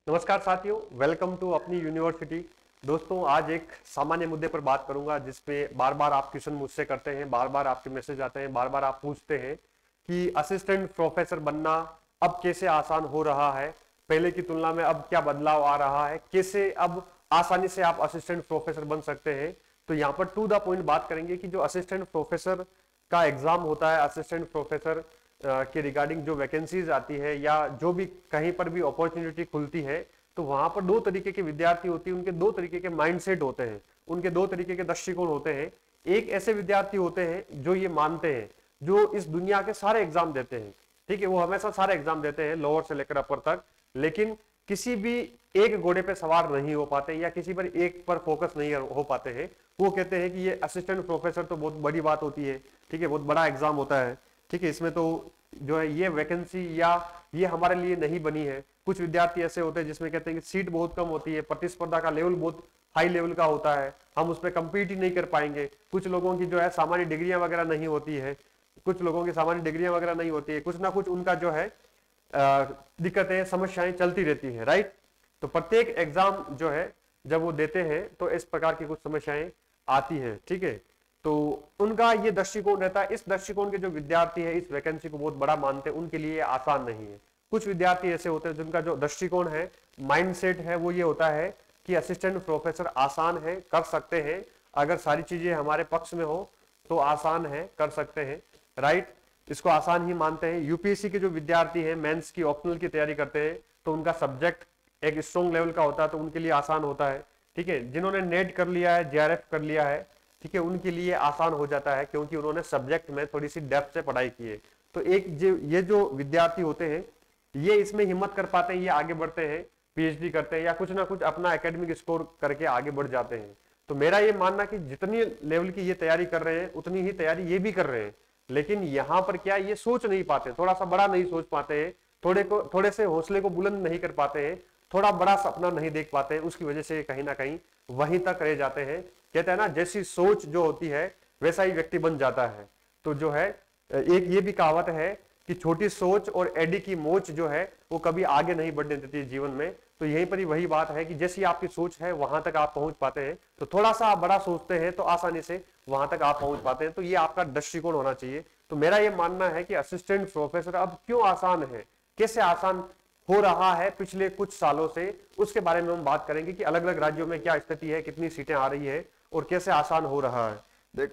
नमस्कार साथियों, welcome to अपनी यूनिवर्सिटी। दोस्तों, आज एक सामान्य मुद्दे पर बात करूंगा जिसपे बार बार आप क्वेश्चन मुझसे करते हैं, बार बार आपके मैसेज आते हैं, बार बार आप पूछते हैं कि असिस्टेंट प्रोफेसर बनना अब कैसे आसान हो रहा है, पहले की तुलना में अब क्या बदलाव आ रहा है, कैसे अब आसानी से आप असिस्टेंट प्रोफेसर बन सकते हैं। तो यहाँ पर टू द पॉइंट बात करेंगे कि जो असिस्टेंट प्रोफेसर का एग्जाम होता है, असिस्टेंट प्रोफेसर के रिगार्डिंग जो वैकेंसीज आती है या जो भी कहीं पर भी अपॉर्चुनिटी खुलती है, तो वहां पर दो तरीके के विद्यार्थी होते हैं, उनके दो तरीके के माइंडसेट होते हैं, उनके दो तरीके के दृष्टिकोण होते हैं। एक ऐसे विद्यार्थी होते हैं जो ये मानते हैं, जो इस दुनिया के सारे एग्जाम देते हैं, ठीक है, वो हमेशा सारे एग्जाम देते हैं लोअर से लेकर अपर तक, लेकिन किसी भी एक घोड़े पे सवार नहीं हो पाते या किसी पर एक पर फोकस नहीं हो पाते हैं। वो कहते हैं कि ये असिस्टेंट प्रोफेसर तो बहुत बड़ी बात होती है, ठीक है, बहुत बड़ा एग्जाम होता है, ठीक है, इसमें तो जो है ये वैकेंसी या ये हमारे लिए नहीं बनी है। कुछ विद्यार्थी ऐसे होते हैं जिसमें कहते हैं कि सीट बहुत कम होती है, प्रतिस्पर्धा का लेवल बहुत हाई लेवल का होता है, हम उस पर कम्पीट ही नहीं कर पाएंगे। कुछ लोगों की जो है सामान्य डिग्रियां वगैरह नहीं होती है, कुछ लोगों की सामान्य डिग्रियां वगैरह नहीं होती है, कुछ ना कुछ उनका जो है दिक्कतें समस्याएं चलती रहती है, राइट। तो प्रत्येक एग्जाम जो है जब वो देते हैं तो इस प्रकार की कुछ समस्याएं आती है, ठीक है। तो उनका ये दृष्टिकोण रहता है। इस दृष्टिकोण के जो विद्यार्थी है इस वैकेंसी को बहुत बड़ा मानते हैं, उनके लिए आसान नहीं है। कुछ विद्यार्थी ऐसे होते हैं जिनका जो दृष्टिकोण है, माइंडसेट है, वो ये होता है कि असिस्टेंट प्रोफेसर आसान है, कर सकते हैं, अगर सारी चीजें हमारे पक्ष में हो तो आसान है, कर सकते हैं, राइट। इसको आसान ही मानते हैं। यूपीएससी के जो विद्यार्थी हैं, मेंस की ऑप्शनल की तैयारी करते हैं, तो उनका सब्जेक्ट एक स्ट्रॉन्ग लेवल का होता है, तो उनके लिए आसान होता है, ठीक है। जिन्होंने नेट कर लिया है, जेआरएफ कर लिया है, ठीक है, उनके लिए आसान हो जाता है क्योंकि उन्होंने सब्जेक्ट में थोड़ी सी डेप्थ से पढ़ाई की है। तो एक ये जो विद्यार्थी होते हैं ये इसमें हिम्मत कर पाते हैं, ये आगे बढ़ते हैं, पीएचडी करते हैं या कुछ ना कुछ अपना एकेडमिक स्कोर करके आगे बढ़ जाते हैं। तो मेरा ये मानना कि जितनी लेवल की ये तैयारी कर रहे हैं उतनी ही तैयारी ये भी कर रहे हैं, लेकिन यहां पर क्या ये सोच नहीं पाते, थोड़ा सा बड़ा नहीं सोच पाते हैं, थोड़े से हौसले को बुलंद नहीं कर पाते हैं, थोड़ा बड़ा सपना नहीं देख पाते हैं, उसकी वजह से कहीं ना कहीं वहीं तक रह जाते हैं। कहते हैं ना, जैसी सोच जो होती है वैसा ही व्यक्ति बन जाता है। तो जो है एक ये भी कहावत है कि छोटी सोच और एडी की मोच जो है वो कभी आगे नहीं बढ़ने देती जीवन में। तो यहीं पर ही वही बात है कि जैसी आपकी सोच है वहां तक आप पहुंच पाते हैं, तो थोड़ा सा आप बड़ा सोचते हैं तो आसानी से वहां तक आप पहुंच पाते हैं। तो ये आपका दृष्टिकोण होना चाहिए। तो मेरा ये मानना है कि असिस्टेंट प्रोफेसर अब क्यों आसान है, कैसे आसान हो रहा है पिछले कुछ सालों से, उसके बारे में हम बात करेंगे कि अलग अलग राज्यों में क्या स्थिति है, कितनी सीटें आ रही है और कैसे आसान हो रहा है।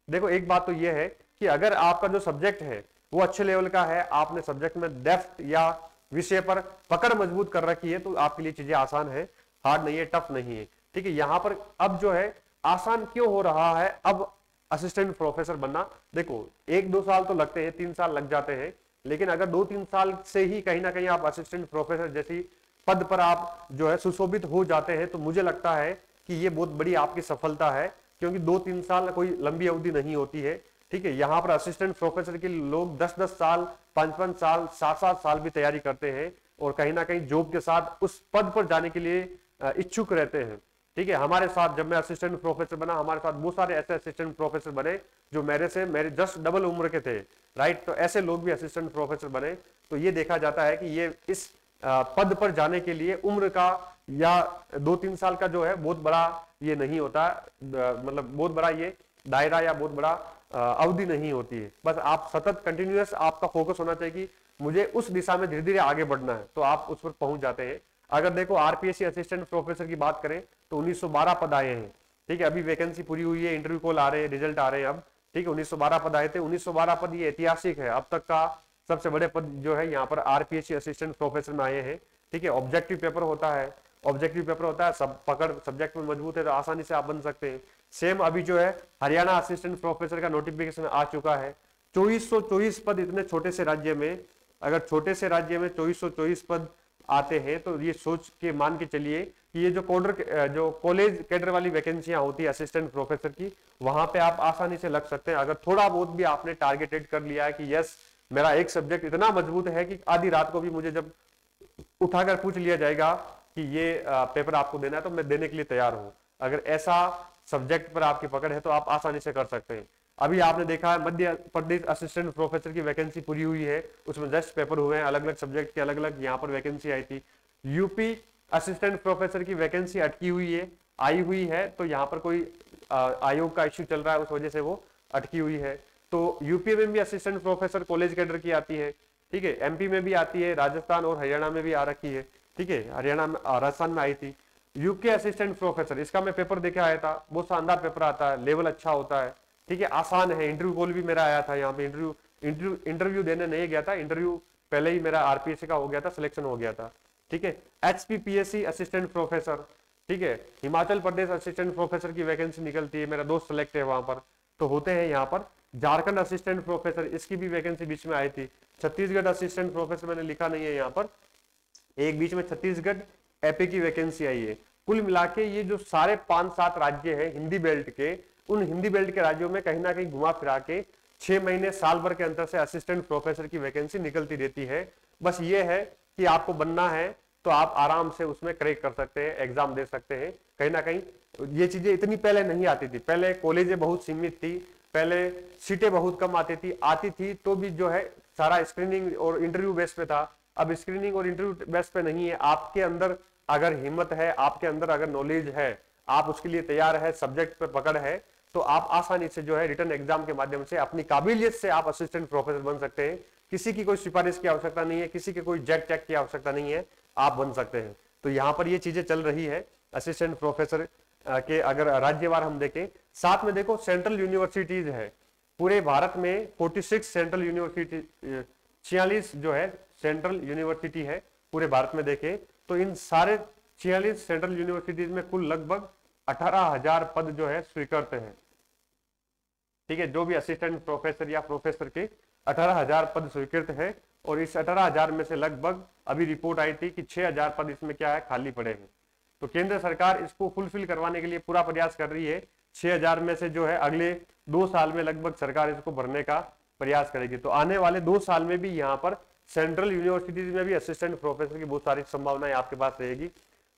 देखो, एक बात तो यह है कि अगर आपका जो सब्जेक्ट है वो अच्छे लेवल का है, आपने सब्जेक्ट में डेप्थ या विषय पर पकड़ मजबूत कर रखी है, तो आपके लिए चीजें आसान है, हार्ड नहीं है, टफ नहीं है, ठीक है। यहां पर अब जो है आसान क्यों हो रहा है अब असिस्टेंट प्रोफेसर बनना। देखो, 1-2 साल तो लगते हैं, 3 साल लग जाते हैं, लेकिन अगर 2-3 साल से ही कहीं ना कहीं आप असिस्टेंट प्रोफेसर जैसी पद पर आप जो है सुशोभित हो जाते हैं, तो मुझे लगता है कि ये बहुत बड़ी आपकी सफलता है, क्योंकि 2-3 साल कोई लंबी अवधि नहीं होती है, ठीक है। यहाँ पर असिस्टेंट प्रोफेसर के लोग 10-10 साल, 5-5 साल, 7-7 साल भी तैयारी करते हैं और कहीं ना कहीं जॉब के साथ उस पद पर जाने के लिए इच्छुक रहते हैं, ठीक है। हमारे साथ जब मैं असिस्टेंट प्रोफेसर बना, हमारे साथ बहुत सारे ऐसे असिस्टेंट प्रोफेसर बने जो मेरे जस्ट डबल उम्र के थे, राइट। तो ऐसे लोग भी असिस्टेंट प्रोफेसर बने। तो ये देखा जाता है कि ये इस पद पर जाने के लिए उम्र का या 2-3 साल का जो है बहुत बड़ा ये नहीं होता, मतलब बहुत बड़ा ये दायरा या बहुत बड़ा अवधि नहीं होती है। बस आप सतत कंटिन्यूअस आपका फोकस होना चाहिए कि मुझे उस दिशा में धीरे धीरे आगे बढ़ना है, तो आप उस पर पहुंच जाते हैं। अगर देखो, आरपीएससी असिस्टेंट प्रोफेसर की बात करें तो 1912 पद आए हैं, ठीक है। अभी वैकेंसी पूरी हुई है, इंटरव्यू कॉल आ रहे हैं, रिजल्ट आ रहे हैं अब, ठीक है। 1912 पद आए थे, 1912 पद ये ऐतिहासिक है, अब तक का सबसे बड़े पद जो है यहाँ पर आरपीएससी असिस्टेंट प्रोफेसर में आए हैं, ठीक है। ऑब्जेक्टिव पेपर होता है, ऑब्जेक्टिव पेपर होता है, सब पकड़ सब्जेक्ट में मजबूत है तो आसानी से आप बन सकते हैं। सेम अभी जो है हरियाणा असिस्टेंट प्रोफेसर का नोटिफिकेशन आ चुका है। 2424 पद इतने छोटे से राज्य में, अगर छोटे से राज्य में 2424 पद आते हैं तो ये सोच के मान के चलिए कि ये जो कॉलेज कैडर वाली वैकेंसियां होती है असिस्टेंट प्रोफेसर की, वहां पे आप आसानी से लग सकते हैं। अगर थोड़ा बहुत भी आपने टारगेटेड कर लिया है कि यस, मेरा एक सब्जेक्ट इतना मजबूत है कि आधी रात को भी मुझे जब उठाकर पूछ लिया जाएगा कि ये पेपर आपको देना है तो मैं देने के लिए तैयार हूं, अगर ऐसा सब्जेक्ट पर आपकी पकड़ है तो आप आसानी से कर सकते हैं। अभी आपने देखा है मध्य प्रदेश असिस्टेंट प्रोफेसर की वैकेंसी पूरी हुई है, उसमें जस्ट पेपर हुए हैं, अलग अलग सब्जेक्ट के अलग अलग यहाँ पर वैकेंसी आई थी। यूपी असिस्टेंट प्रोफेसर की वैकेंसी अटकी हुई है, आई हुई है, तो यहाँ पर कोई आयोग का इश्यू चल रहा है, उस वजह से वो अटकी हुई है। तो यूपी में भी असिस्टेंट प्रोफेसर कॉलेज कैडर की आती है, ठीक है, एमपी में भी आती है, राजस्थान और हरियाणा में भी आ रखी है, ठीक है, हरियाणा में राजस्थान में आई थी। यूके असिस्टेंट प्रोफेसर, इसका मैं पेपर देखे आया था, बहुत शानदार पेपर आता है, लेवल अच्छा होता है, ठीक है, आसान है। इंटरव्यू कॉल भी मेरा आया था, यहाँ पे इंटरव्यू देने नहीं गया था, इंटरव्यू पहले ही मेरा आरपीएससी का हो गया था, सिलेक्शन हो गया था, ठीक है। एचपीपीएससी असिस्टेंट प्रोफेसर, ठीक है, हिमाचल प्रदेश असिस्टेंट प्रोफेसर की वैकेंसी निकलती है, मेरा दोस्त सेलेक्ट है वहां पर, तो होते हैं यहाँ पर। झारखंड असिस्टेंट प्रोफेसर, इसकी भी वैकेंसी बीच में आई थी। छत्तीसगढ़ असिस्टेंट प्रोफेसर मैंने लिखा नहीं है यहाँ पर, एक बीच में छत्तीसगढ़ एपी की वैकेंसी आई है। कुल मिला के ये जो सारे 5-7 राज्य हैं हिंदी बेल्ट के, उन हिंदी बेल्ट के राज्यों में कहीं ना कहीं घुमा फिरा के 6 महीने साल भर के अंतर से असिस्टेंट प्रोफेसर की वैकेंसी निकलती रहती है। बस ये है कि आपको बनना है तो आप आराम से उसमें क्रैक कर सकते हैं, एग्जाम दे सकते हैं। कहीं ना कहीं ये चीजें इतनी पहले नहीं आती थी, पहले कॉलेजें बहुत सीमित थी, पहले सीटें बहुत कम आती थी तो भी जो है सारा स्क्रीनिंग और इंटरव्यू बेस पे था। अब स्क्रीनिंग और इंटरव्यू बेस पे नहीं है, आपके अंदर अगर हिम्मत है, आपके अंदर अगर नॉलेज है, आप उसके लिए तैयार है, सब्जेक्ट पे पकड़ है, तो आप आसानी से जो है रिटर्न एग्जाम के माध्यम से अपनी काबिलियत से आप असिस्टेंट प्रोफेसर बन सकते हैं। किसी की कोई सिफारिश की आवश्यकता नहीं है, किसी के कोई जैक चेक की आवश्यकता नहीं है, आप बन सकते हैं। तो यहाँ पर ये चीजें चल रही है असिस्टेंट प्रोफेसर के। अगर राज्यवार हम देखें, साथ में देखो सेंट्रल यूनिवर्सिटीज है पूरे भारत में, 46 सेंट्रल यूनिवर्सिटी, 46 जो है सेंट्रल यूनिवर्सिटी है पूरे भारत में देखें तो इन सारे 46 सेंट्रल यूनिवर्सिटीज में कुल लगभग 18,000 पद जो है स्वीकृत हैं, ठीक है। जो भी असिस्टेंट प्रोफेसर या प्रोफेसर के 18,000 पद स्वीकृत है, और इस 18,000 में से लगभग अभी रिपोर्ट आई थी कि 6,000 पद इसमें क्या है खाली पड़े हैं। तो केंद्र सरकार इसको फुलफिल करवाने के लिए पूरा प्रयास कर रही है। 6,000 में से जो है अगले 2 साल में लगभग सरकार इसको भरने का प्रयास करेगी। तो आने वाले 2 साल में भी यहाँ पर सेंट्रल यूनिवर्सिटीज में भी असिस्टेंट प्रोफेसर की बहुत सारी संभावनाएं आपके पास रहेगी।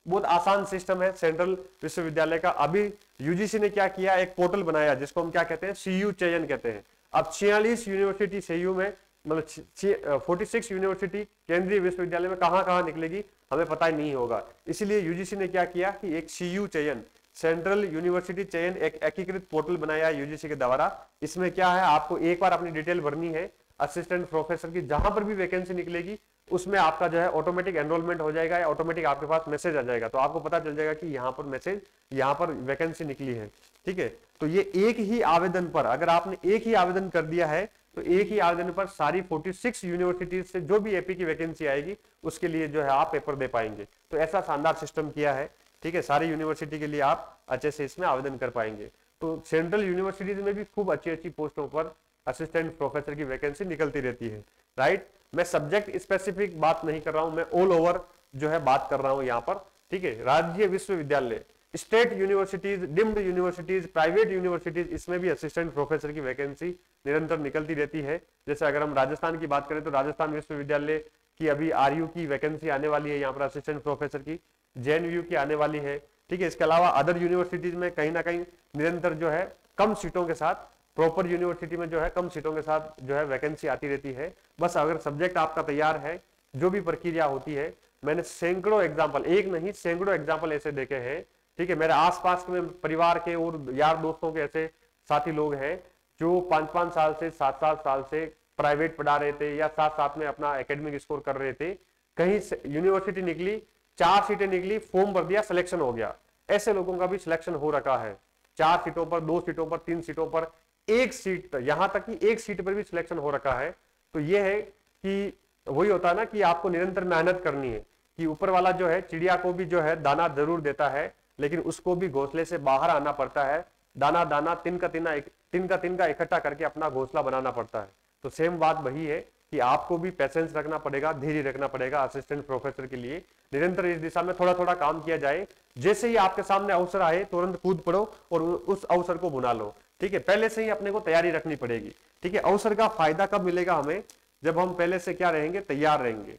बहुत आसान सिस्टम है सेंट्रल विश्वविद्यालय का। अभी यूजीसी ने क्या किया, एक पोर्टल बनाया जिसको हम क्या कहते हैं, सीयू चयन कहते हैं। अब 46 यूनिवर्सिटी सीयू में, मतलब 46 यूनिवर्सिटी केंद्रीय विश्वविद्यालय में कहां निकलेगी हमें पता ही नहीं होगा। इसीलिए यूजीसी ने क्या किया कि एक सीयू चयन, सेंट्रल यूनिवर्सिटी चयन, एक एकीकृत पोर्टल बनाया यूजीसी के द्वारा। इसमें क्या है, आपको एक बार अपनी डिटेल भरनी है असिस्टेंट प्रोफेसर की, जहां पर भी वैकेंसी निकलेगी उसमें आपका जो है ऑटोमेटिक एनरोलमेंट हो जाएगा या ऑटोमेटिक आपके पास मैसेज आ जाएगा। तो आपको पता चल जाएगा कि यहाँ पर मैसेज, यहाँ पर वैकेंसी निकली है, ठीक है। तो ये एक ही आवेदन पर, अगर आपने एक ही आवेदन कर दिया है तो एक ही आवेदन पर सारी 46 यूनिवर्सिटीज से जो भी एपी की वैकेंसी आएगी उसके लिए जो है आप पेपर दे पाएंगे। तो ऐसा शानदार सिस्टम किया है, ठीक है। सारी यूनिवर्सिटी के लिए आप अच्छे से इसमें आवेदन कर पाएंगे। तो सेंट्रल यूनिवर्सिटीज में भी खूब अच्छी अच्छी पोस्टों पर असिस्टेंट प्रोफेसर की वैकेंसी निकलती रहती है, राइट। मैं सब्जेक्ट स्पेसिफिक बात नहीं कर रहा हूं, मैं ऑल ओवर जो है बात कर रहा हूं यहाँ पर, ठीक है। राज्य विश्वविद्यालय, state universities, deemed universities, private universities, इसमें भी असिस्टेंट प्रोफेसर की वैकेंसी निरंतर निकलती रहती है। जैसे अगर हम राजस्थान की बात करें तो राजस्थान विश्वविद्यालय की अभी आरयू की वैकेंसी आने वाली है यहाँ पर असिस्टेंट प्रोफेसर की, जेएनयू की आने वाली है, ठीक है। इसके अलावा अदर यूनिवर्सिटीज में कहीं ना कहीं निरंतर जो है कम सीटों के साथ, प्रॉपर यूनिवर्सिटी में जो है कम सीटों के साथ जो है वैकेंसी आती रहती है। बस अगर सब्जेक्ट आपका तैयार है, जो भी प्रक्रिया होती है, मैंने सैकड़ों एग्जाम्पल, एक नहीं सैकड़ों एग्जाम्पल ऐसे देखे हैं, ठीक है। मेरे आसपास में परिवार के और यार दोस्तों के ऐसे साथी लोग हैं जो 5-5 साल से 7-7 साल से प्राइवेट पढ़ा रहे थे या साथ साथ में अपना एकेडमिक स्कोर कर रहे थे। कहीं यूनिवर्सिटी निकली, 4 सीटें निकली, फॉर्म भर दिया, सिलेक्शन हो गया। ऐसे लोगों का भी सिलेक्शन हो रखा है, 4 सीटों पर, 2 सीटों पर, 3 सीटों पर, 1 सीट तक, यहां तक कि 1 सीट पर भी सिलेक्शन हो रखा है। तो ये है कि वही होता है ना कि आपको निरंतर मेहनत करनी है, कि ऊपर वाला जो है चिड़िया को भी जो है दाना जरूर देता है, लेकिन उसको भी घोंसले से बाहर आना पड़ता है। दाना दाना, तिनका तिनका इकट्ठा करके अपना घोंसला बनाना पड़ता है। तो सेम बात वही है कि आपको भी पेशेंस रखना पड़ेगा, धैर्य रखना पड़ेगा असिस्टेंट प्रोफेसर के लिए। निरंतर इस दिशा में थोड़ा थोड़ा काम किया जाए। जैसे ही आपके सामने अवसर आए तुरंत कूद पड़ो और उस अवसर को बुना लो, ठीक है। पहले से ही अपने को तैयारी रखनी पड़ेगी, ठीक है। अवसर का फायदा कब मिलेगा हमें, जब हम पहले से क्या रहेंगे, तैयार रहेंगे।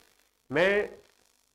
मैं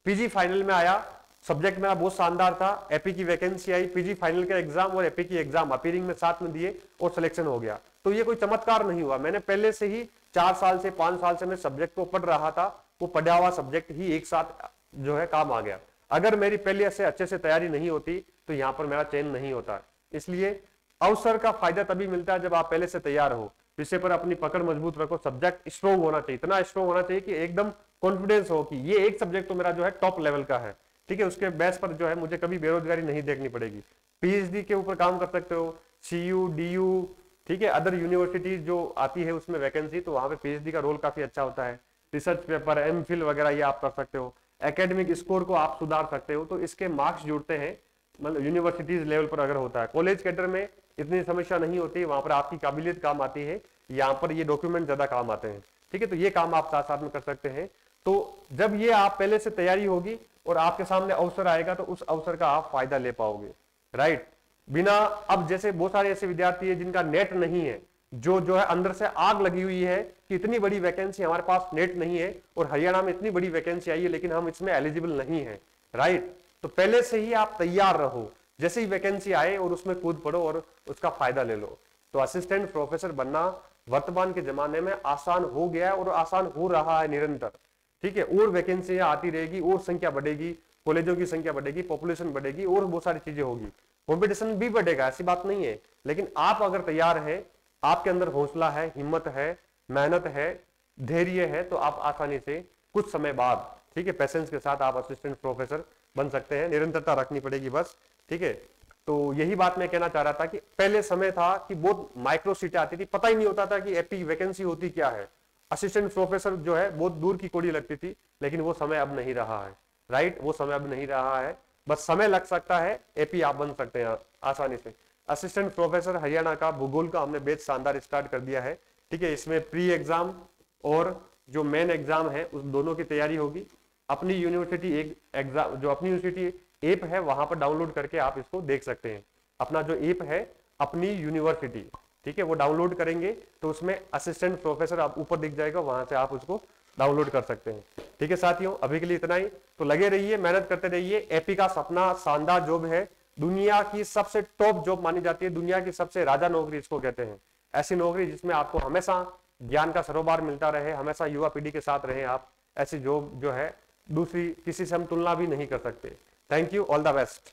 पीजी फाइनल में आया, सब्जेक्ट मेरा बहुत शानदार था, एपी की वैकेंसी आई, पीजी फाइनल का एग्जाम और एपी की एग्जाम अपीयरिंग में साथ में दिए और सिलेक्शन हो गया। तो ये कोई चमत्कार नहीं हुआ, मैंने पहले से ही 4 साल से 5 साल से मैं सब्जेक्ट को पढ़ रहा था, वो पढ़ा हुआ सब्जेक्ट ही एक साथ जो है काम आ गया। अगर मेरी पहले से अच्छे से तैयारी नहीं होती तो यहाँ पर मेरा चयन नहीं होता। इसलिए अवसर का फायदा तभी मिलता है जब आप पहले से तैयार हो, विषय पर अपनी पकड़ मजबूत रखो, सब्जेक्ट स्ट्रॉन्ग होना चाहिए, इतना स्ट्रॉन्ग होना चाहिए कि एकदम कॉन्फिडेंस हो कि ये एक सब्जेक्ट तो मेरा जो है टॉप लेवल का है, ठीक है, उसके बेस पर जो है मुझे कभी बेरोजगारी नहीं देखनी पड़ेगी। पीएचडी के ऊपर काम कर सकते हो, सीयू डीयू, ठीक है, अदर यूनिवर्सिटी जो आती है उसमें वैकेंसी, तो वहां पे पीएचडी का रोल काफी अच्छा होता है। रिसर्च पेपर, एमफिल वगैरह ये आप कर सकते हो, एकेडमिक स्कोर को आप सुधार सकते हो, तो इसके मार्क्स जुड़ते हैं, मतलब यूनिवर्सिटीज लेवल पर अगर होता है। कॉलेज कैडर में इतनी समस्या नहीं होती, वहां पर आपकी काबिलियत काम आती है, यहाँ पर ये डॉक्यूमेंट ज्यादा काम आते हैं, ठीक है, तो ये काम आप साथ साथ में कर सकते हैं। तो जब ये आप पहले से तैयारी होगी और आपके सामने अवसर आएगा तो उस अवसर का आप फायदा ले पाओगे, राइट। बिना, अब जैसे बहुत सारे ऐसे विद्यार्थी है जिनका नेट नहीं है, जो है अंदर से आग लगी हुई है कि इतनी बड़ी वैकेंसी, हमारे पास नेट नहीं है और हरियाणा में इतनी बड़ी वैकेंसी आई है लेकिन हम इसमें एलिजिबल नहीं है, राइट। तो पहले से ही आप तैयार रहो, जैसे ही वैकेंसी आए और उसमें कूद पड़ो और उसका फायदा ले लो। तो असिस्टेंट प्रोफेसर बनना वर्तमान के जमाने में आसान हो गया है और आसान हो रहा है निरंतर, ठीक है, और वैकेंसियां आती रहेगी और संख्या बढ़ेगी, कॉलेजों की संख्या बढ़ेगी, पॉपुलेशन बढ़ेगी और बहुत सारी चीजें होगी, कंपटीशन भी बढ़ेगा, ऐसी बात नहीं है। लेकिन आप अगर तैयार हैं, आपके अंदर हौसला है, हिम्मत है, मेहनत है, धैर्य है, तो आप आसानी से कुछ समय बाद, ठीक है, पेशेंस के साथ आप असिस्टेंट प्रोफेसर बन सकते हैं। निरंतरता रखनी पड़ेगी बस, ठीक है। तो यही बात मैं कहना चाह रहा था कि पहले समय था कि बहुत माइक्रो सीटें आती थी, पता ही नहीं होता था कि एपी वैकेंसी होती क्या है, असिस्टेंट प्रोफेसर जो है बहुत दूर की कोड़ी लगती थी, लेकिन वो समय अब नहीं रहा है, राइट, वो समय अब नहीं रहा है। बस समय लग सकता है, एपी आप बन सकते हैं आसानी से। असिस्टेंट प्रोफेसर हरियाणा का भूगोल का हमने बैच शानदार स्टार्ट कर दिया है, ठीक है, इसमें प्री एग्जाम और जो मेन एग्जाम है उस दोनों की तैयारी होगी। अपनी यूनिवर्सिटी एक एग्जाम, जो अपनी यूनिवर्सिटी ऐप है वहां पर डाउनलोड करके आप इसको देख सकते हैं। अपना जो ऐप है अपनी यूनिवर्सिटी, ठीक है, वो डाउनलोड करेंगे तो उसमें असिस्टेंट प्रोफेसर आप ऊपर दिख जाएगा, वहां से आप उसको डाउनलोड कर सकते हैं, ठीक है साथियों। अभी के लिए इतना ही, तो लगे रहिए, मेहनत करते रहिए। एपी का सपना शानदार जॉब है, दुनिया की सबसे टॉप जॉब मानी जाती है, दुनिया की सबसे राजा नौकरी इसको कहते हैं। ऐसी नौकरी जिसमें आपको हमेशा ज्ञान का सरोवर मिलता रहे, हमेशा युवा पीढ़ी के साथ रहे आप, ऐसी जॉब जो है दूसरी किसी से हम तुलना भी नहीं कर सकते। Thank you, all the best.